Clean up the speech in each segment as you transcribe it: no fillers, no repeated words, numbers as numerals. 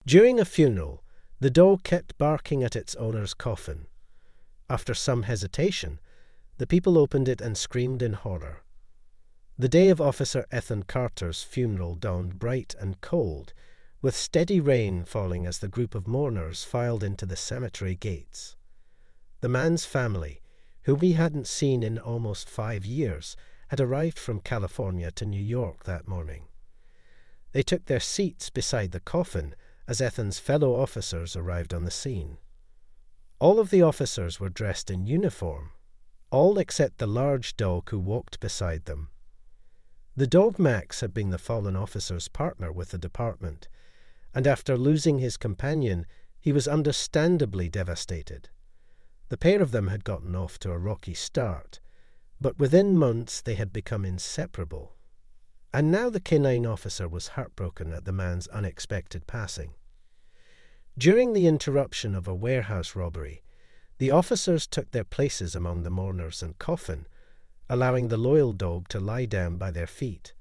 During a funeral, the dog kept barking at its owner's coffin. After some hesitation, the people opened it and screamed in horror. The day of Officer Ethan Carter's funeral dawned bright and cold, with steady rain falling as the group of mourners filed into the cemetery gates. The man's family, whom he hadn't seen in almost 5 years, had arrived from California to New York that morning. They took their seats beside the coffin as Ethan's fellow officers arrived on the scene. All of the officers were dressed in uniform, all except the large dog who walked beside them. The dog Max had been the fallen officer's partner with the department, and after losing his companion, he was understandably devastated. The pair of them had gotten off to a rocky start, but within months they had become inseparable. And now the canine officer was heartbroken at the man's unexpected passing. During the interruption of a warehouse robbery, the officers took their places among the mourners and Coffin, allowing the loyal dog to lie down by their feet.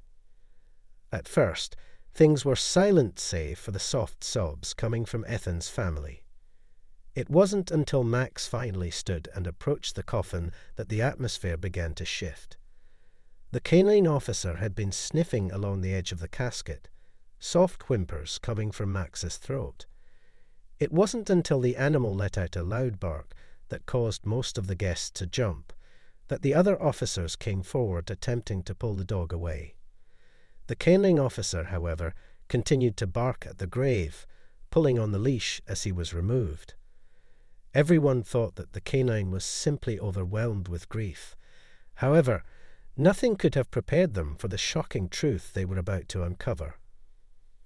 At first, things were silent save for the soft sobs coming from Ethan's family. It wasn't until Max finally stood and approached the coffin that the atmosphere began to shift. The canine officer had been sniffing along the edge of the casket, soft whimpers coming from Max's throat. It wasn't until the animal let out a loud bark that caused most of the guests to jump that the other officers came forward attempting to pull the dog away. The canine officer, however, continued to bark at the grave, pulling on the leash as he was removed. Everyone thought that the canine was simply overwhelmed with grief. However, nothing could have prepared them for the shocking truth they were about to uncover.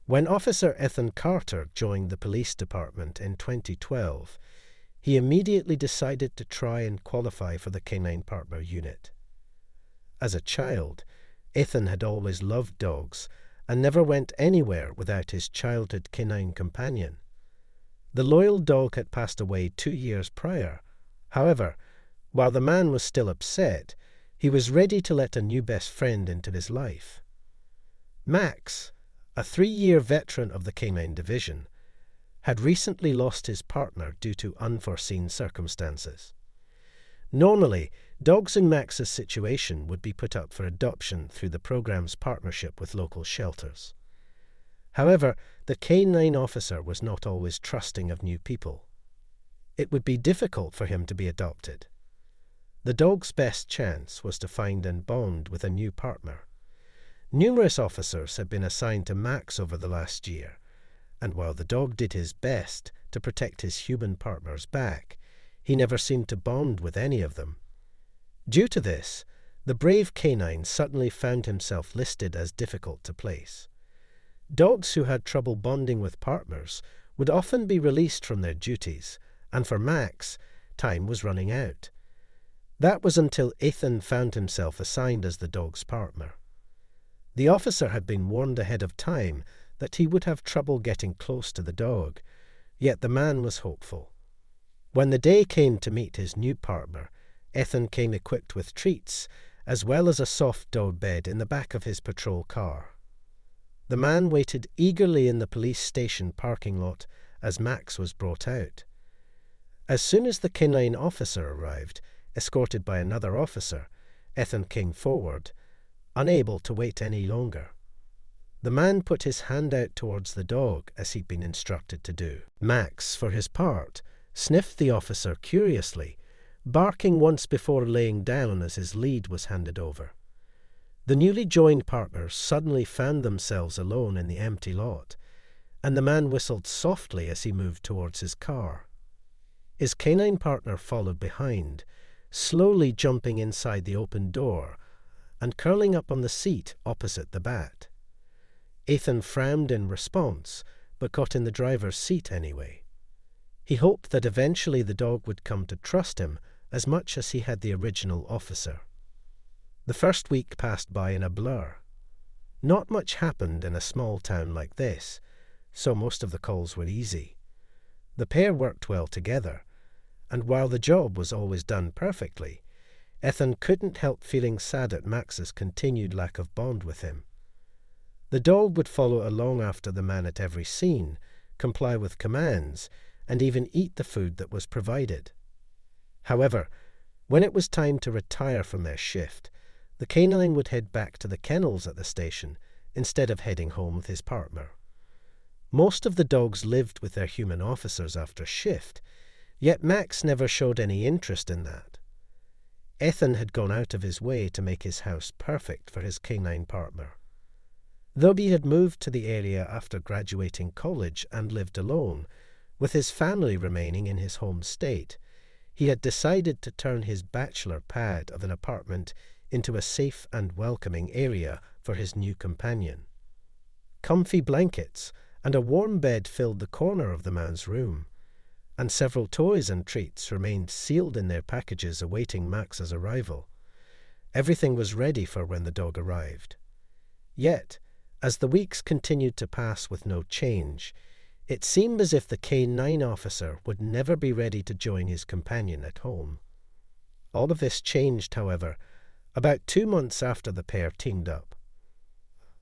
When Officer Ethan Carter joined the police department in 2012, he immediately decided to try and qualify for the canine partner unit. As a child, Ethan had always loved dogs and never went anywhere without his childhood canine companion. The loyal dog had passed away 2 years prior. However, while the man was still upset, he was ready to let a new best friend into his life. Max, a 3-year veteran of the canine division, had recently lost his partner due to unforeseen circumstances. Normally, dogs in Max's situation would be put up for adoption through the program's partnership with local shelters. However, the canine officer was not always trusting of new people. It would be difficult for him to be adopted. The dog's best chance was to find and bond with a new partner. Numerous officers had been assigned to Max over the last year, and while the dog did his best to protect his human partner's back, he never seemed to bond with any of them. Due to this, the brave canine suddenly found himself listed as difficult to place. Dogs who had trouble bonding with partners would often be released from their duties, and for Max, time was running out. That was until Ethan found himself assigned as the dog's partner. The officer had been warned ahead of time that he would have trouble getting close to the dog, yet the man was hopeful. When the day came to meet his new partner, Ethan came equipped with treats, as well as a soft dog bed in the back of his patrol car. The man waited eagerly in the police station parking lot as Max was brought out. As soon as the canine officer arrived, escorted by another officer, Ethan came forward, unable to wait any longer. The man put his hand out towards the dog as he'd been instructed to do. Max, for his part, sniffed the officer curiously, barking once before laying down as his lead was handed over. The newly joined partners suddenly found themselves alone in the empty lot, and the man whistled softly as he moved towards his car. His canine partner followed behind, slowly jumping inside the open door and curling up on the seat opposite the bat. Ethan frowned in response, but got in the driver's seat anyway. He hoped that eventually the dog would come to trust him as much as he had the original officer. The first week passed by in a blur. Not much happened in a small town like this, so most of the calls were easy. The pair worked well together, and while the job was always done perfectly, Ethan couldn't help feeling sad at Max's continued lack of bond with him. The dog would follow along after the man at every scene, comply with commands, and even eat the food that was provided. However, when it was time to retire from their shift, the canine would head back to the kennels at the station instead of heading home with his partner. Most of the dogs lived with their human officers after shift, yet Max never showed any interest in that. Ethan had gone out of his way to make his house perfect for his canine partner. Though he had moved to the area after graduating college and lived alone, with his family remaining in his home state, he had decided to turn his bachelor pad of an apartment into a safe and welcoming area for his new companion. Comfy blankets and a warm bed filled the corner of the man's room, and several toys and treats remained sealed in their packages awaiting Max's arrival. Everything was ready for when the dog arrived. Yet, as the weeks continued to pass with no change, it seemed as if the canine officer would never be ready to join his companion at home. All of this changed, however, about 2 months after the pair teamed up.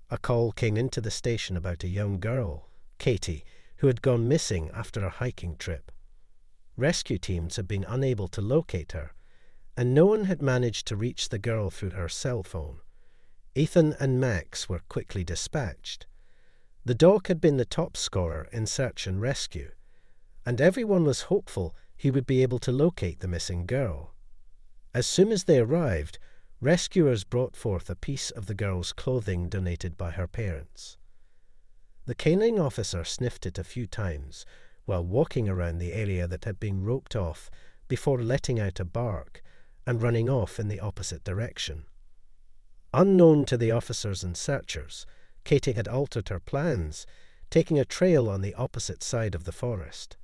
A call came into the station about a young girl, Katie, who had gone missing after a hiking trip. Rescue teams had been unable to locate her, and no one had managed to reach the girl through her cell phone. Ethan and Max were quickly dispatched. The dog had been the top scorer in search and rescue, and everyone was hopeful he would be able to locate the missing girl. As soon as they arrived, rescuers brought forth a piece of the girl's clothing donated by her parents. The canine officer sniffed it a few times while walking around the area that had been roped off before letting out a bark and running off in the opposite direction. Unknown to the officers and searchers, Katie had altered her plans, taking a trail on the opposite side of the forest.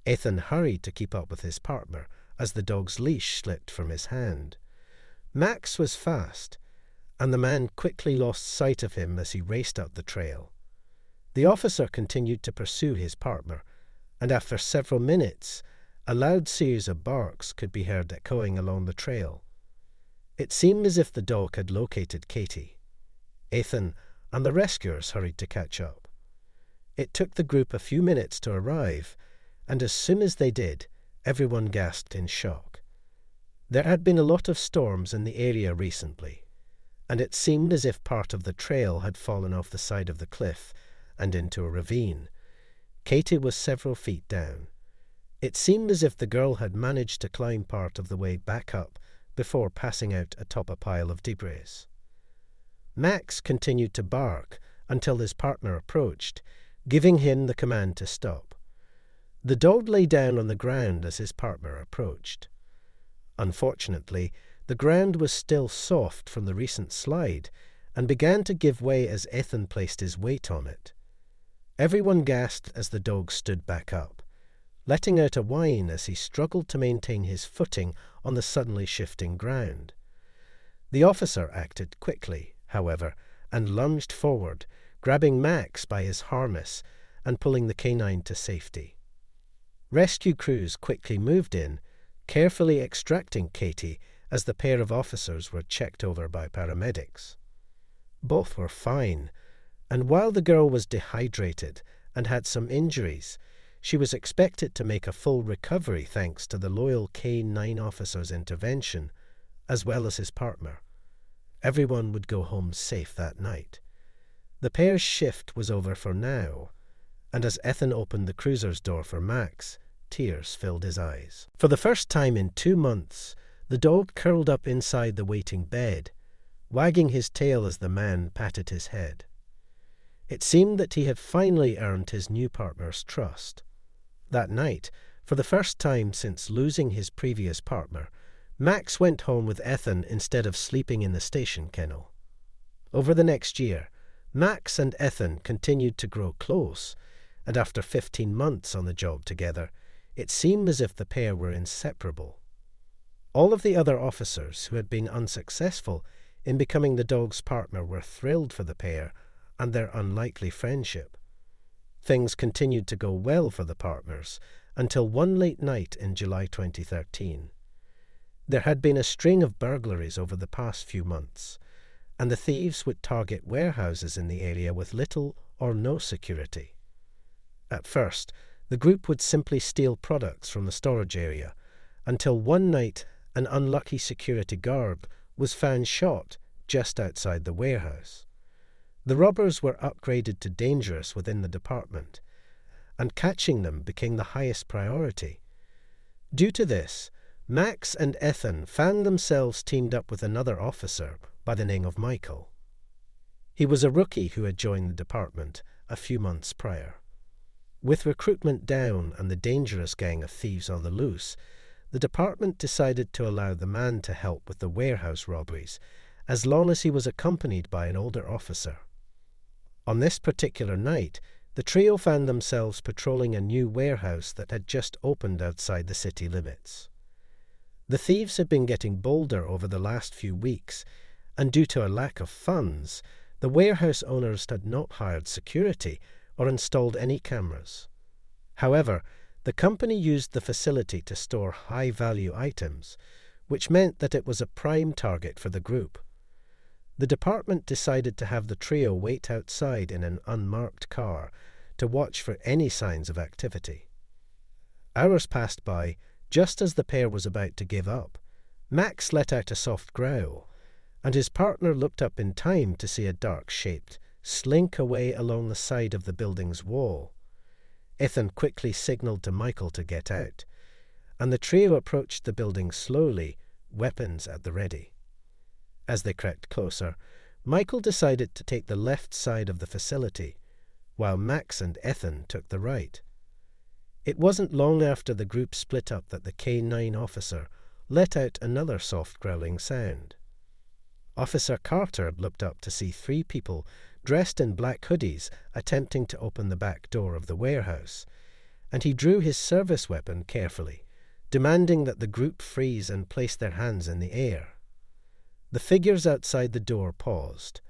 Ethan hurried to keep up with his partner as the dog's leash slipped from his hand. Max was fast, and the man quickly lost sight of him as he raced up the trail. The officer continued to pursue his partner, and after several minutes, a loud series of barks could be heard echoing along the trail. It seemed as if the dog had located Katie. Ethan and the rescuers hurried to catch up. It took the group a few minutes to arrive, and as soon as they did, everyone gasped in shock. There had been a lot of storms in the area recently, and it seemed as if part of the trail had fallen off the side of the cliff and into a ravine. Katie was several feet down. It seemed as if the girl had managed to climb part of the way back up before passing out atop a pile of debris. Max continued to bark until his partner approached, giving him the command to stop. The dog lay down on the ground as his partner approached. Unfortunately, the ground was still soft from the recent slide and began to give way as Ethan placed his weight on it. Everyone gasped as the dog stood back up, letting out a whine as he struggled to maintain his footing on the suddenly shifting ground. The officer acted quickly, however, and lunged forward, grabbing Max by his harness and pulling the canine to safety. Rescue crews quickly moved in, carefully extracting Katie as the pair of officers were checked over by paramedics. Both were fine, and while the girl was dehydrated and had some injuries, she was expected to make a full recovery thanks to the loyal K-9 officer's intervention, as well as his partner. Everyone would go home safe that night. The pair's shift was over for now, and as Ethan opened the cruiser's door for Max, tears filled his eyes. For the first time in 2 months, the dog curled up inside the waiting bed, wagging his tail as the man patted his head. It seemed that he had finally earned his new partner's trust. That night, for the first time since losing his previous partner, Max went home with Ethan instead of sleeping in the station kennel. Over the next year, Max and Ethan continued to grow close, and after 15 months on the job together, it seemed as if the pair were inseparable. All of the other officers who had been unsuccessful in becoming the dog's partner were thrilled for the pair and their unlikely friendship. Things continued to go well for the partners until one late night in July 2013. There had been a string of burglaries over the past few months, and the thieves would target warehouses in the area with little or no security. At first, the group would simply steal products from the storage area, until one night an unlucky security guard was found shot just outside the warehouse. The robbers were upgraded to dangerous within the department, and catching them became the highest priority. Due to this, Max and Ethan found themselves teamed up with another officer by the name of Michael. He was a rookie who had joined the department a few months prior. With recruitment down and the dangerous gang of thieves on the loose, the department decided to allow the man to help with the warehouse robberies, as long as he was accompanied by an older officer. On this particular night, the trio found themselves patrolling a new warehouse that had just opened outside the city limits. The thieves had been getting bolder over the last few weeks, and due to a lack of funds, the warehouse owners had not hired security or installed any cameras. However, the company used the facility to store high-value items, which meant that it was a prime target for the group. The department decided to have the trio wait outside in an unmarked car to watch for any signs of activity. Hours passed by. Just as the pair was about to give up, Max let out a soft growl, and his partner looked up in time to see a dark shape slink away along the side of the building's wall. Ethan quickly signaled to Michael to get out, and the trio approached the building slowly, weapons at the ready. As they crept closer, Michael decided to take the left side of the facility, while Max and Ethan took the right. It wasn't long after the group split up that the canine officer let out another soft growling sound. Officer Carter looked up to see 3 people dressed in black hoodies attempting to open the back door of the warehouse, and he drew his service weapon carefully, demanding that the group freeze and place their hands in the air. The figures outside the door paused,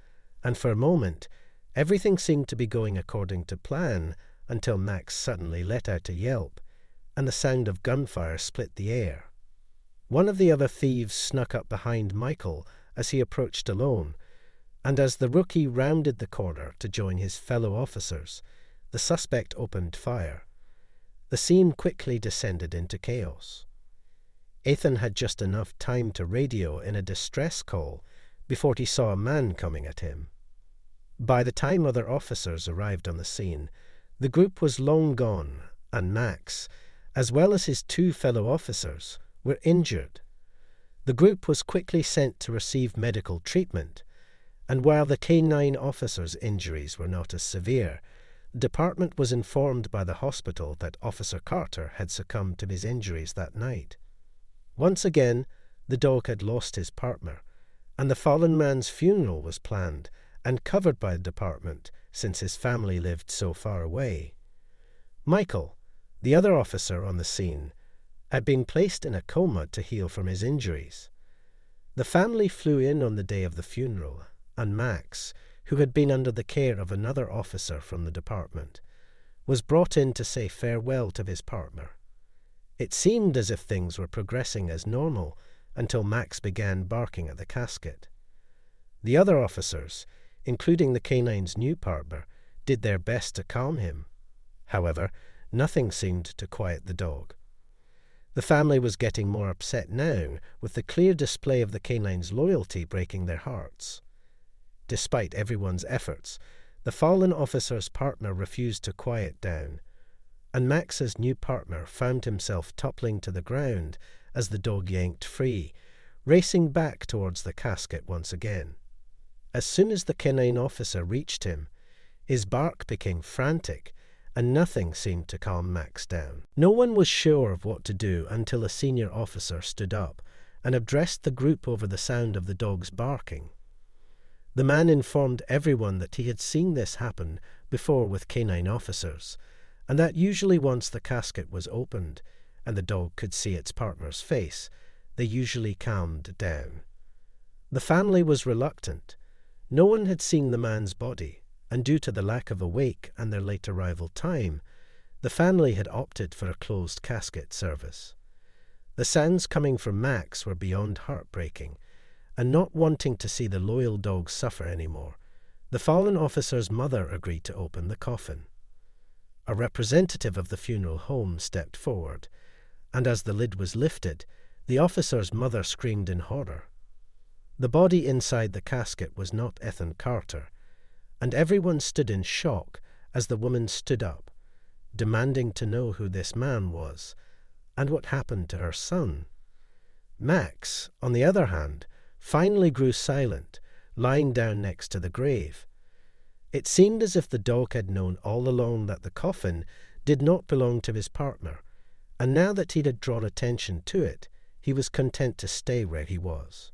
and for a moment everything seemed to be going according to plan until Max suddenly let out a yelp, and the sound of gunfire split the air. One of the other thieves snuck up behind Michael as he approached alone, and as the rookie rounded the corner to join his fellow officers, the suspect opened fire. The scene quickly descended into chaos. Ethan had just enough time to radio in a distress call before he saw a man coming at him. By the time other officers arrived on the scene, the group was long gone, and Max, as well as his 2 fellow officers, were injured. The group was quickly sent to receive medical treatment, and while the canine officer's injuries were not as severe, the department was informed by the hospital that Officer Carter had succumbed to his injuries that night. Once again, the dog had lost his partner, and the fallen man's funeral was planned and covered by the department since his family lived so far away. Michael, the other officer on the scene, had been placed in a coma to heal from his injuries. The family flew in on the day of the funeral, and Max, who had been under the care of another officer from the department, was brought in to say farewell to his partner. It seemed as if things were progressing as normal until Max began barking at the casket. The other officers, including the canine's new partner, did their best to calm him. However, nothing seemed to quiet the dog. The family was getting more upset now, with the clear display of the canine's loyalty breaking their hearts. Despite everyone's efforts, the fallen officer's partner refused to quiet down, and Max's new partner found himself toppling to the ground as the dog yanked free, racing back towards the casket once again. As soon as the canine officer reached him, his bark became frantic, and nothing seemed to calm Max down. No one was sure of what to do until a senior officer stood up and addressed the group over the sound of the dog's barking. The man informed everyone that he had seen this happen before with canine officers, and that usually once the casket was opened and the dog could see its partner's face, they usually calmed down. The family was reluctant. No one had seen the man's body, and due to the lack of a wake and their late arrival time, the family had opted for a closed casket service. The sounds coming from Max were beyond heartbreaking, and not wanting to see the loyal dog suffer anymore, the fallen officer's mother agreed to open the coffin. A representative of the funeral home stepped forward, and as the lid was lifted, the officer's mother screamed in horror. The body inside the casket was not Ethan Carter, and everyone stood in shock as the woman stood up, demanding to know who this man was and what happened to her son. Max, on the other hand, finally grew silent, lying down next to the grave. It seemed as if the dog had known all along that the coffin did not belong to his partner, and now that he had drawn attention to it, he was content to stay where he was.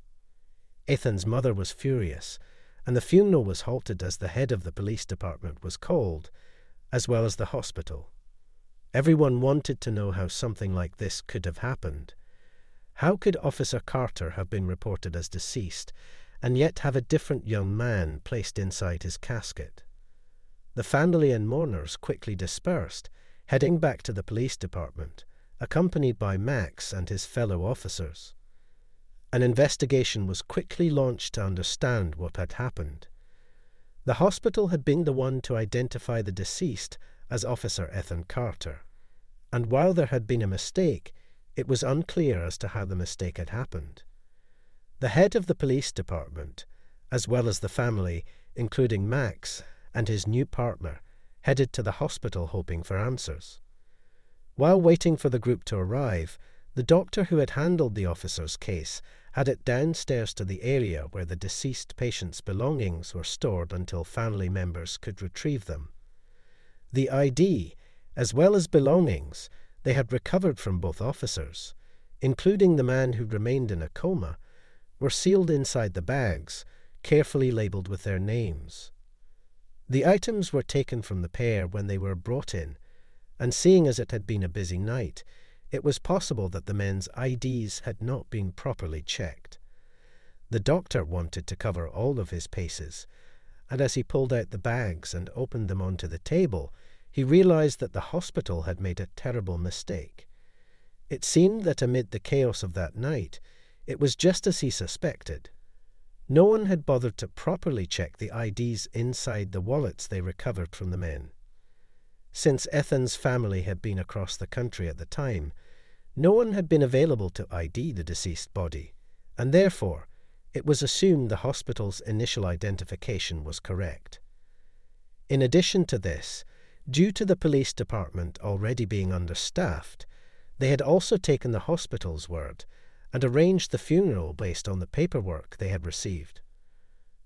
Ethan's mother was furious, and the funeral was halted as the head of the police department was called, as well as the hospital. Everyone wanted to know how something like this could have happened. How could Officer Carter have been reported as deceased, and yet have a different young man placed inside his casket? The family and mourners quickly dispersed, heading back to the police department, accompanied by Max and his fellow officers. An investigation was quickly launched to understand what had happened. The hospital had been the one to identify the deceased as Officer Ethan Carter, and while there had been a mistake, it was unclear as to how the mistake had happened. The head of the police department, as well as the family, including Max and his new partner, headed to the hospital hoping for answers. While waiting for the group to arrive, the doctor who had handled the officer's case had it downstairs to the area where the deceased patient's belongings were stored until family members could retrieve them. The ID, as well as belongings, they had recovered from both officers, including the man who remained in a coma, were sealed inside the bags, carefully labelled with their names. The items were taken from the pair when they were brought in, and seeing as it had been a busy night, it was possible that the men's IDs had not been properly checked. The doctor wanted to cover all of his bases, and as he pulled out the bags and opened them onto the table, he realized that the hospital had made a terrible mistake. It seemed that amid the chaos of that night, it was just as he suspected. No one had bothered to properly check the IDs inside the wallets they recovered from the men. Since Ethan's family had been across the country at the time, no one had been available to ID the deceased body, and therefore it was assumed the hospital's initial identification was correct. In addition to this, due to the police department already being understaffed, they had also taken the hospital's word and arranged the funeral based on the paperwork they had received.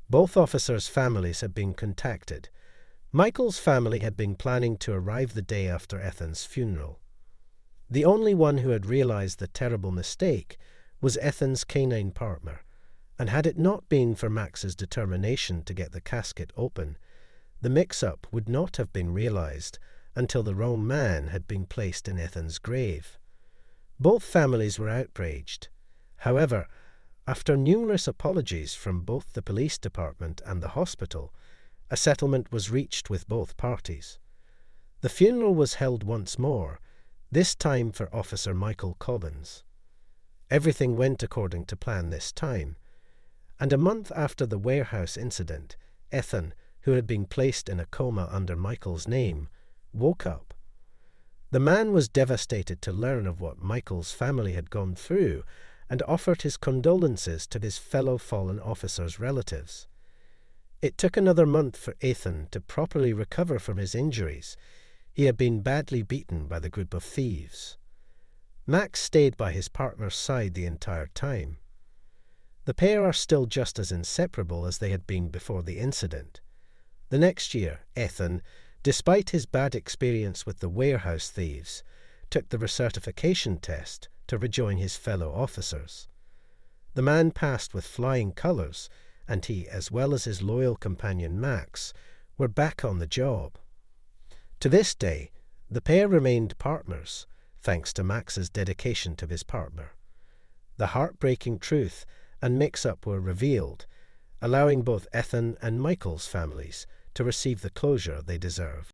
Both officers' families had been contacted. Michael's family had been planning to arrive the day after Ethan's funeral. The only one who had realized the terrible mistake was Ethan's canine partner, and had it not been for Max's determination to get the casket open, the mix-up would not have been realized until the wrong man had been placed in Ethan's grave. Both families were outraged. However, after numerous apologies from both the police department and the hospital, a settlement was reached with both parties. The funeral was held once more, this time for Officer Michael Cobbins. Everything went according to plan this time, and a month after the warehouse incident, Ethan, who had been placed in a coma under Michael's name, woke up. The man was devastated to learn of what Michael's family had gone through and offered his condolences to his fellow fallen officers' relatives. It took another month for Ethan to properly recover from his injuries. He had been badly beaten by the group of thieves. Max stayed by his partner's side the entire time. The pair are still just as inseparable as they had been before the incident. The next year, Ethan, despite his bad experience with the warehouse thieves, took the recertification test to rejoin his fellow officers. The man passed with flying colours, and he, as well as his loyal companion Max, were back on the job. To this day, the pair remained partners, thanks to Max's dedication to his partner. The heartbreaking truth and mix-up were revealed, allowing both Ethan and Michael's families to receive the closure they deserved.